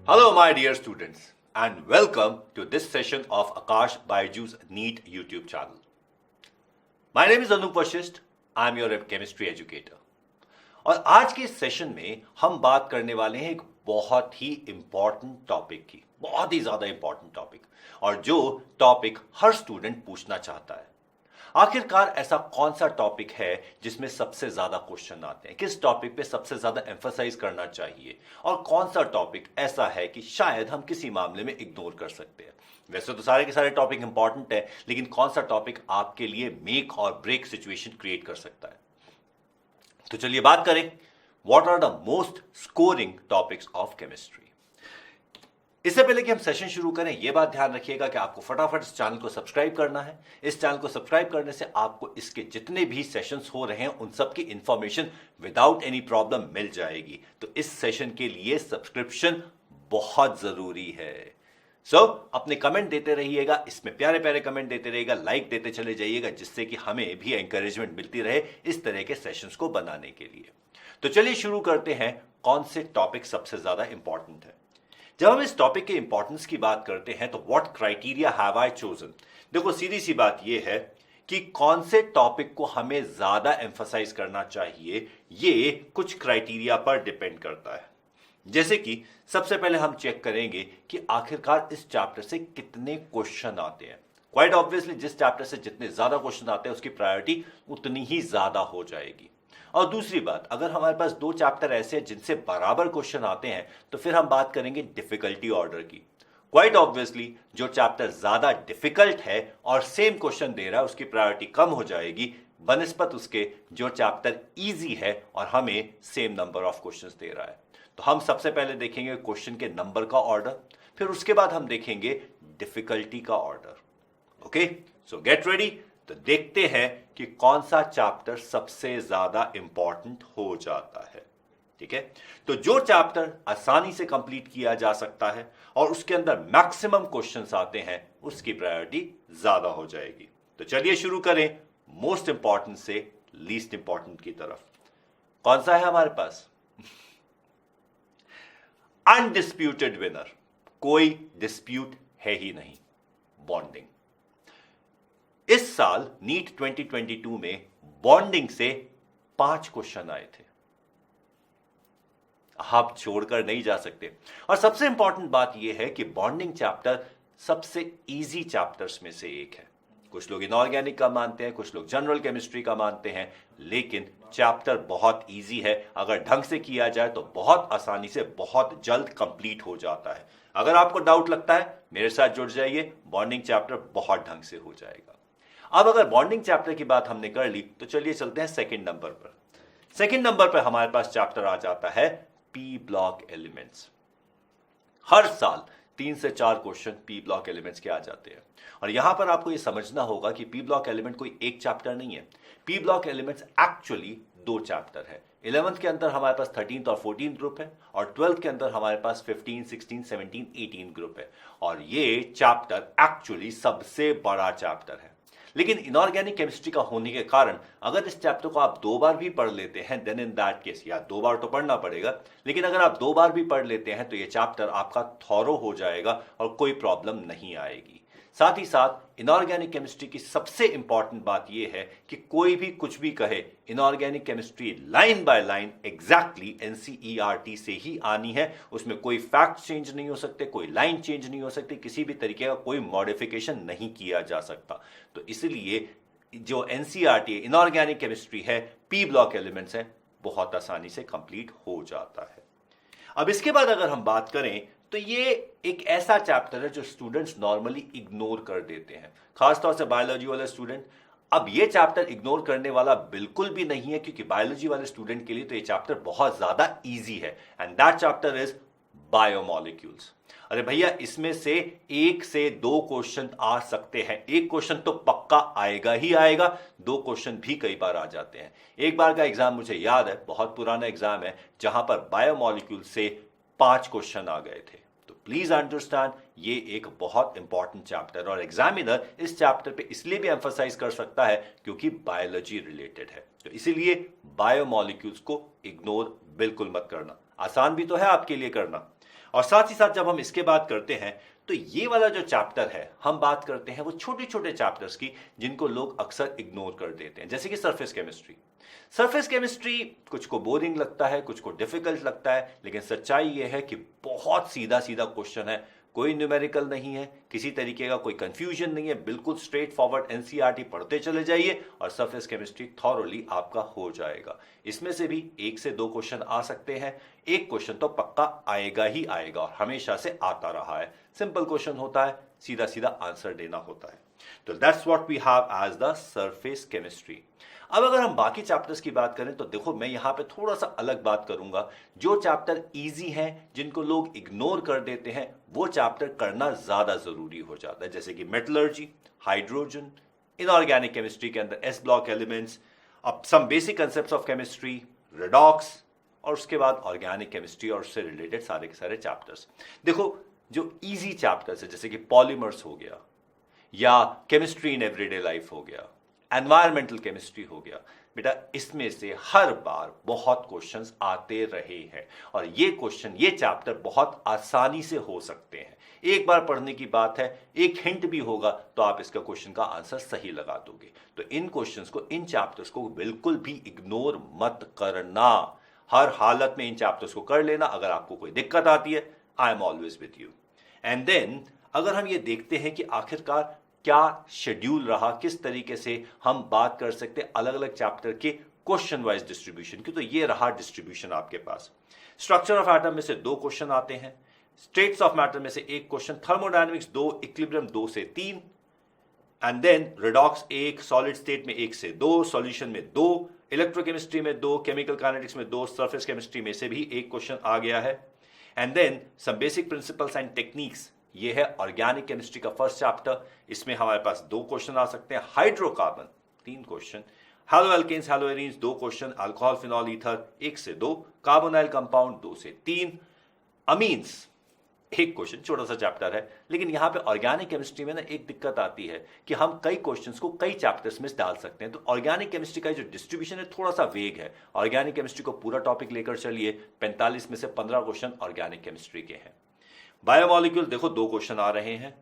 Hello, my dear students, and welcome to this session of Akash Baiju's NEET YouTube channel. My name is Anup Vashist. I am your chemistry educator. और आज के session में हम बात करने वाले हैं एक बहुत ही इंपॉर्टेंट टॉपिक की, बहुत ही ज्यादा इंपॉर्टेंट टॉपिक, और जो टॉपिक हर स्टूडेंट पूछना चाहता है। आखिरकार ऐसा कौन सा टॉपिक है जिसमें सबसे ज्यादा क्वेश्चन आते हैं, किस टॉपिक पे सबसे ज्यादा एम्फसाइज करना चाहिए, और कौन सा टॉपिक ऐसा है कि शायद हम किसी मामले में इग्नोर कर सकते हैं। वैसे तो सारे के सारे टॉपिक इंपॉर्टेंट है, लेकिन कौन सा टॉपिक आपके लिए मेक और ब्रेक सिचुएशन क्रिएट कर सकता है। तो चलिए बात करें, what are the most scoring topics of chemistry. इससे पहले कि हम सेशन शुरू करें, यह बात ध्यान रखिएगा कि आपको फटाफट इस चैनल को सब्सक्राइब करना है। इस चैनल को सब्सक्राइब करने से आपको इसके जितने भी सेशंस हो रहे हैं उन सब की इंफॉर्मेशन विदाउट एनी प्रॉब्लम मिल जाएगी। तो इस सेशन के लिए सब्सक्रिप्शन बहुत जरूरी है। अपने कमेंट देते रहिएगा, इसमें प्यारे प्यारे कमेंट देते रहिएगा, लाइक देते चले जाइएगा, जिससे कि हमें भी एंकरेजमेंट मिलती रहे इस तरह के सेशंस को बनाने के लिए। तो चलिए शुरू करते हैं, कौन से टॉपिक सबसे ज्यादा इंपॉर्टेंट है। जब हम इस टॉपिक के इंपॉर्टेंस की बात करते हैं तो what criteria have I chosen. देखो, सीधी सी बात यह है कि कौन से टॉपिक को हमें ज्यादा एम्फसाइज करना चाहिए, ये कुछ क्राइटेरिया पर डिपेंड करता है। जैसे कि सबसे पहले हम चेक करेंगे कि आखिरकार इस चैप्टर से कितने क्वेश्चन आते हैं। क्वाइट ऑब्वियसली जिस चैप्टर से जितने ज्यादा क्वेश्चन आते हैं उसकी प्रायोरिटी उतनी ही ज्यादा हो जाएगी। और दूसरी बात, अगर हमारे पास दो चैप्टर ऐसे हैं जिनसे बराबर क्वेश्चन आते हैं तो फिर हम बात करेंगे डिफिकल्टी ऑर्डर की। क्वाइट ऑब्वियसली जो चैप्टर ज्यादा डिफिकल्ट है और सेम क्वेश्चन दे रहा है उसकी प्रायोरिटी कम हो जाएगी बनस्पत उसके जो चैप्टर इजी है और हमें सेम नंबर ऑफ क्वेश्चंस दे रहा है। तो हम सबसे पहले देखेंगे क्वेश्चन के नंबर का ऑर्डर, फिर उसके बाद हम देखेंगे डिफिकल्टी का ऑर्डर। ओके, सो गेट रेडी। तो देखते हैं कि कौन सा चैप्टर सबसे ज्यादा इंपॉर्टेंट हो जाता है। ठीक है, तो जो चैप्टर आसानी से कंप्लीट किया जा सकता है और उसके अंदर मैक्सिमम क्वेश्चंस आते हैं उसकी प्रायोरिटी ज्यादा हो जाएगी। तो चलिए शुरू करें मोस्ट इंपॉर्टेंट से लीस्ट इंपॉर्टेंट की तरफ। कौन सा है हमारे पास? अनडिस्प्यूटेड विनर, कोई डिस्प्यूट है ही नहीं, बॉन्डिंग। इस साल नीट 2022 में बॉन्डिंग से 5 क्वेश्चन आए थे, आप छोड़कर नहीं जा सकते। और सबसे इंपॉर्टेंट बात यह है कि बॉन्डिंग चैप्टर सबसे इजी चैप्टर्स में से एक है। कुछ लोग इनऑर्गेनिक का मानते हैं, कुछ लोग जनरल केमिस्ट्री का मानते हैं, लेकिन चैप्टर बहुत इजी है। अगर ढंग से किया जाए तो बहुत आसानी से बहुत जल्द कंप्लीट हो जाता है। अगर आपको डाउट लगता है मेरे साथ जुड़ जाइए, बॉन्डिंग चैप्टर बहुत ढंग से हो जाएगा। अब अगर बॉन्डिंग चैप्टर की बात हमने कर ली तो चलिए चलते हैं सेकंड नंबर पर। सेकंड नंबर पर हमारे पास चैप्टर आ जाता है पी ब्लॉक एलिमेंट्स। हर साल 3 से 4 क्वेश्चन पी ब्लॉक एलिमेंट्स के आ जाते हैं। और यहां पर आपको यह समझना होगा कि पी ब्लॉक एलिमेंट कोई एक चैप्टर नहीं है। P block elements actually 2 chapter है। 11th के अंदर हमारे पास 13th और 14th ग्रुप है, और 12th के अंदर हमारे पास 15, 16, 17, 18 ग्रुप है। और ये चैप्टर एक्चुअली सबसे बड़ा चैप्टर है। लेकिन इनऑर्गेनिक केमिस्ट्री का होने के कारण अगर इस चैप्टर को आप 2 बार भी पढ़ लेते हैं, देन इन दैट केस, या 2 बार तो पढ़ना पड़ेगा, लेकिन अगर आप 2 बार भी पढ़ लेते हैं तो ये चैप्टर आपका थॉरो हो जाएगा और कोई प्रॉब्लम नहीं आएगी। साथ ही साथ इनऑर्गेनिक केमिस्ट्री की सबसे इंपॉर्टेंट बात यह है कि कोई भी कुछ भी कहे, inorganic chemistry line by line exactly NCERT से ही आनी है। उसमें कोई फैक्ट चेंज नहीं हो सकते, कोई लाइन चेंज नहीं हो सकती, किसी भी तरीके का कोई मॉडिफिकेशन नहीं किया जा सकता। तो इसलिए जो एनसीईआरटी इनऑर्गेनिक केमिस्ट्री है, पी ब्लॉक एलिमेंट्स है, बहुत आसानी से कंप्लीट हो जाता है। अब इसके बाद अगर हम बात करें तो ये एक ऐसा चैप्टर है जो स्टूडेंट्स नॉर्मली इग्नोर कर देते हैं, खासतौर से बायोलॉजी वाले स्टूडेंट। अब ये चैप्टर इग्नोर करने वाला बिल्कुल भी नहीं है, क्योंकि बायोलॉजी वाले स्टूडेंट के लिए तो ये चैप्टर बहुत ज्यादा इजी है, and that chapter is biomolecules. अरे भैया, इसमें से 1 से 2 क्वेश्चन आ सकते हैं। एक क्वेश्चन तो पक्का आएगा ही आएगा, 2 क्वेश्चन भी कई बार आ जाते हैं। एक बार का एग्जाम मुझे याद है, बहुत पुराना एग्जाम है, जहां पर बायोमॉलिक्यूल से 5 क्वेश्चन आ गए थे। तो प्लीज अंडरस्टैंड, ये एक बहुत इंपॉर्टेंट चैप्टर, और एग्जामिनर इस चैप्टर पे इसलिए भी एम्फसाइज कर सकता है क्योंकि बायोलॉजी रिलेटेड है। तो इसीलिए बायोमॉलिक्यूल्स को इग्नोर बिल्कुल मत करना, आसान भी तो है आपके लिए करना। और साथ ही साथ जब हम इसके बात करते हैं तो ये वाला जो चैप्टर है हम बात करते हैं वो छोटे छोटे चैप्टर्स की जिनको लोग अक्सर इग्नोर कर देते हैं, जैसे कि सरफेस केमिस्ट्री। सरफेस केमिस्ट्री कुछ को बोरिंग लगता है, कुछ को डिफिकल्ट लगता है, लेकिन सच्चाई ये है कि बहुत सीधा सीधा क्वेश्चन है, कोई न्यूमेरिकल नहीं है, किसी तरीके का कोई कंफ्यूजन नहीं है, बिल्कुल स्ट्रेट फॉरवर्ड एनसीईआरटी पढ़ते चले जाइए और सरफेस केमिस्ट्री थॉरोली आपका हो जाएगा। इसमें से भी 1 से 2 क्वेश्चन आ सकते हैं, एक क्वेश्चन तो पक्का आएगा ही आएगा और हमेशा से आता रहा है। सिंपल क्वेश्चन होता है, सीधा सीधा आंसर देना होता है। तो that's what we have as the surface chemistry. अब अगर हम बाकी चैप्टर्स की बात करें तो देखो मैं यहां पे थोड़ा सा अलग बात करूंगा। जो चैप्टर इजी हैं, जिनको लोग इग्नोर कर देते हैं, वो चैप्टर करना ज्यादा जरूरी हो जाता है, जैसे कि मेटलर्जी, हाइड्रोजन, इनऑर्गेनिक केमिस्ट्री के अंदर एस ब्लॉक एलिमेंट्स, अब some basic concepts of chemistry, redox, और उसके बाद ऑर्गेनिक केमिस्ट्री और उससे रिलेटेड सारे के सारे चैप्टर्स। देखो जो इजी चैप्टर्स है जैसे कि पॉलीमर्स हो गया या केमिस्ट्री इन एवरीडे लाइफ हो गया, एनवायरमेंटल केमिस्ट्री हो गया, बेटा इसमें से हर बार बहुत क्वेश्चंस आते रहे हैं और ये क्वेश्चन, ये चैप्टर बहुत आसानी से हो सकते हैं। एक बार पढ़ने की बात है, एक हिंट भी होगा तो आप इसका क्वेश्चन का आंसर सही लगा दोगे। तो इन क्वेश्चंस को, इन चैप्टर्स को बिल्कुल भी इग्नोर मत करना, हर हालत में इन चैप्टर्स को कर लेना। अगर आपको कोई दिक्कत आती है, I am always with you. And then अगर हम ये देखते हैं कि आखिरकार क्या शेड्यूल रहा, किस तरीके से हम बात कर सकते हैं अलग अलग चैप्टर के क्वेश्चन वाइज डिस्ट्रीब्यूशन की, तो ये रहा डिस्ट्रीब्यूशन आपके पास। स्ट्रक्चर ऑफ एटम में से 2 क्वेश्चन आते हैं, स्टेट्स ऑफ मैटर में से 1 क्वेश्चन, थर्मोडायनेमिक्स 2, इक्विलिब्रियम 2 से 3, and then redox 1, solid state में 1 से 2, सॉल्यूशन में 2, इलेक्ट्रोकेमिस्ट्री में 2, केमिकल काइनेटिक्स में 2, सरफेस केमिस्ट्री में से भी 1 क्वेश्चन आ गया है। And then some basic principles and techniques, ये है ऑर्गेनिक केमिस्ट्री का फर्स्ट चैप्टर, इसमें हमारे पास 2 क्वेश्चन आ सकते हैं। Hydrocarbon 3 question, halo alkanes, halo arenes 2 question, alcohol, phenol, ether 1 से 2, कार्बोनाइल कंपाउंड 2 से 3, अमीन्स 1 क्वेश्चन, छोटा सा चैप्टर है। लेकिन यहां पे ऑर्गेनिक केमिस्ट्री में ना एक दिक्कत आती है कि हम कई क्वेश्चंस को कई चैप्टर्स में डाल सकते हैं, तो ऑर्गेनिक केमिस्ट्री का जो डिस्ट्रीब्यूशन है थोड़ा सा वेग है। ऑर्गेनिक केमिस्ट्री को पूरा टॉपिक लेकर चलिए, 45 में से 15 क्वेश्चन ऑर्गेनिक केमिस्ट्री के हैं। बायोमोलिक्यूल देखो 2 क्वेश्चन आ रहे हैं,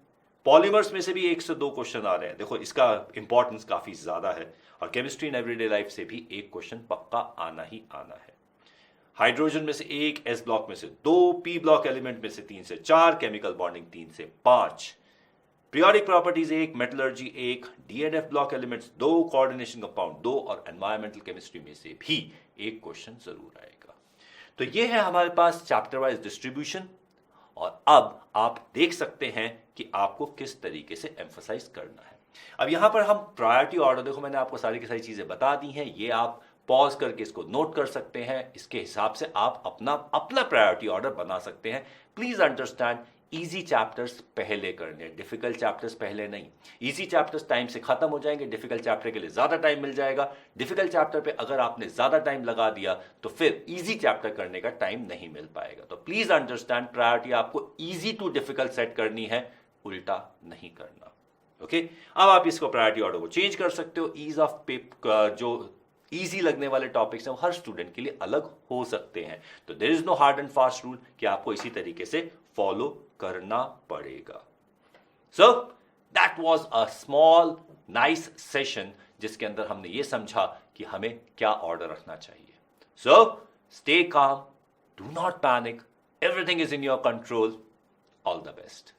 पॉलीमर्स में से भी 1 से 2 क्वेश्चन आ रहे हैं, देखो इसका इंपॉर्टेंस काफी ज्यादा है। और केमिस्ट्री इन एवरीडे लाइफ से भी 1 क्वेश्चन पक्का आना ही आना है। हाइड्रोजन में से 1, एस ब्लॉक में से 2, पी ब्लॉक एलिमेंट में से 3 से 4, केमिकल बॉन्डिंग 3 से 5, periodic properties 1, metallurgy 1, DNF block elements 2, coordination compound 2 और एनवायरमेंटल केमिस्ट्री में से भी 1 क्वेश्चन जरूर आएगा। तो ये है हमारे पास चैप्टर वाइज डिस्ट्रीब्यूशन। और अब आप देख सकते हैं कि आपको किस तरीके से एम्फसाइज करना है। अब यहां पर हम प्रायोरिटी ऑर्डर, देखो मैंने आपको सारी की सारी चीजें बता दी हैं, ये आप पॉज करके इसको नोट कर सकते हैं, इसके हिसाब से आप अपना प्रायोरिटी ऑर्डर बना सकते हैं। प्लीज अंडरस्टैंड, इजी चैप्टर्स पहले करने, डिफिकल्ट चैप्टर्स पहले नहीं। इजी चैप्टर्स टाइम से खत्म हो जाएंगे, डिफिकल्ट चैप्टर के लिए ज्यादा टाइम मिल जाएगा। डिफिकल्ट चैप्टर पे अगर आपने ज्यादा टाइम लगा दिया तो फिर इजी चैप्टर करने का टाइम नहीं मिल पाएगा। तो प्लीज अंडरस्टैंड, प्रायोरिटी आपको इजी टू डिफिकल्ट सेट करनी है, उल्टा नहीं करना। ओके, अब आप इसको प्रायोरिटी ऑर्डर को चेंज कर सकते हो। ईज ऑफ पेपर, जो इजी लगने वाले टॉपिक्स हैं वो हर स्टूडेंट के लिए अलग हो सकते हैं। तो there is no hard and fast rule कि आपको इसी तरीके से फॉलो करना पड़ेगा। So that was a small nice session जिसके अंदर हमने ये समझा कि हमें क्या ऑर्डर रखना चाहिए। So stay calm, do not panic, everything is in your control. All the best.